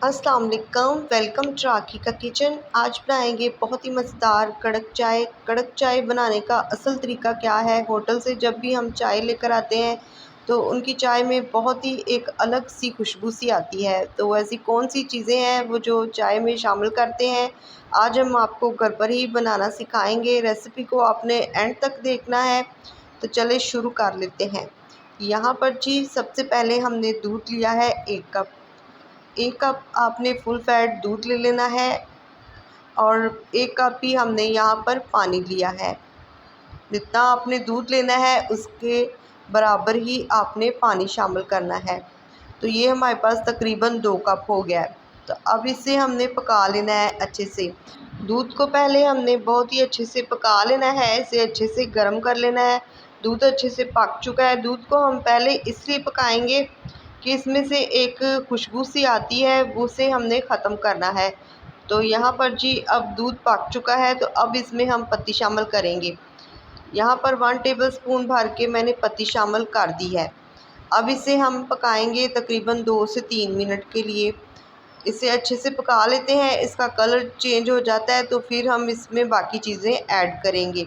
अस्सलाम वालेकुम, welcome to राखी का किचन। आज बनाएंगे बहुत ही मज़ेदार कड़क चाय। कड़क चाय बनाने का असल तरीका क्या है? होटल से जब भी हम चाय लेकर आते हैं तो उनकी चाय में बहुत ही एक अलग सी खुशबू सी आती है। तो ऐसी कौन सी चीज़ें हैं वो जो चाय में शामिल करते हैं, आज हम आपको घर पर ही बनाना सिखाएंगे। रेसिपी को आपने एंड तक देखना है। तो चले शुरू कर लेते हैं। यहाँ पर जी सबसे पहले हमने दूध लिया है 1 कप। 1 कप आपने फुल फैट दूध ले लेना है और 1 कप ही हमने यहाँ पर पानी लिया है। जितना आपने दूध लेना है उसके बराबर ही आपने पानी शामिल करना है। तो ये हमारे पास तकरीबन 2 कप हो गया है। तो अब इसे हमने पका लेना है अच्छे से। दूध को पहले हमने बहुत ही अच्छे से पका लेना है, इसे अच्छे से गर्म कर लेना है। दूध अच्छे से पक चुका है। दूध को हम पहले इसलिए पकाएंगे कि इसमें से एक खुशबू सी आती है, वो से हमने ख़त्म करना है। तो यहाँ पर जी अब दूध पक चुका है, तो अब इसमें हम पत्ती शामिल करेंगे। यहाँ पर 1 टेबलस्पून भर के मैंने पत्ती शामिल कर दी है। अब इसे हम पकाएंगे तकरीबन 2 से 3 मिनट के लिए। इसे अच्छे से पका लेते हैं। इसका कलर चेंज हो जाता है तो फिर हम इसमें बाकी चीज़ें ऐड करेंगे।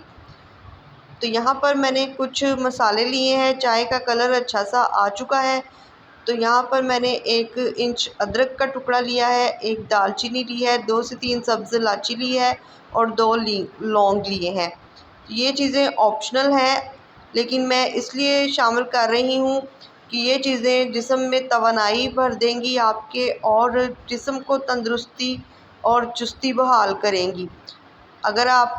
तो यहाँ पर मैंने कुछ मसाले लिए हैं। चाय का कलर अच्छा सा आ चुका है। तो यहाँ पर मैंने 1 इंच अदरक का टुकड़ा लिया है, 1 दालचीनी ली है, 2 से 3 सब्ज़ इलायची ली है और 2 लौंग लिए हैं। ये चीज़ें ऑप्शनल हैं, लेकिन मैं इसलिए शामिल कर रही हूँ कि ये चीज़ें जिस्म में तवानाई भर देंगी आपके और जिस्म को तंदुरुस्ती और चुस्ती बहाल करेंगी। अगर आप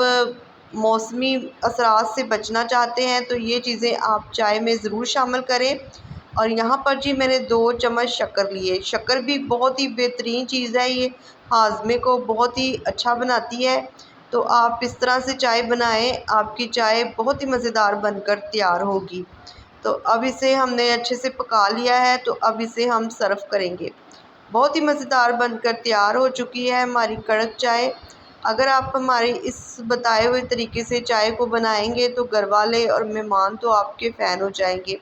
मौसमी असरात से बचना चाहते हैं तो ये चीज़ें आप चाय में ज़रूर शामिल करें। और यहाँ पर जी मैंने 2 चम्मच शक्कर लिए। शक्कर भी बहुत ही बेहतरीन चीज़ है, ये हाज़मे को बहुत ही अच्छा बनाती है। तो आप इस तरह से चाय बनाएं, आपकी चाय बहुत ही मज़ेदार बनकर तैयार होगी। तो अब इसे हमने अच्छे से पका लिया है, तो अब इसे हम सर्व करेंगे। बहुत ही मज़ेदार बनकर तैयार हो चुकी है हमारी कड़क चाय। अगर आप हमारे इस बताए हुए तरीके से चाय को बनाएंगे तो घरवाले और मेहमान तो आपके फ़ैन हो जाएंगे।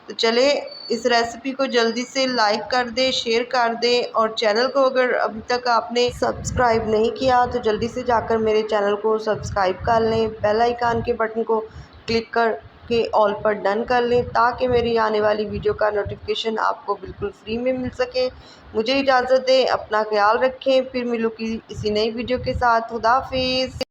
तो चले इस रेसिपी को जल्दी से लाइक कर दें, शेयर कर दें और चैनल को अगर अभी तक आपने सब्सक्राइब नहीं किया तो जल्दी से जाकर मेरे चैनल को सब्सक्राइब कर लें। बेल आइकन के बटन को क्लिक कर के ऑल पर डन कर लें ताकि मेरी आने वाली वीडियो का नोटिफिकेशन आपको बिल्कुल फ्री में मिल सके। मुझे इजाज़त दें, अपना ख्याल रखें। फिर मिलूँगी इसी नई वीडियो के साथ। खुदा हाफिज़।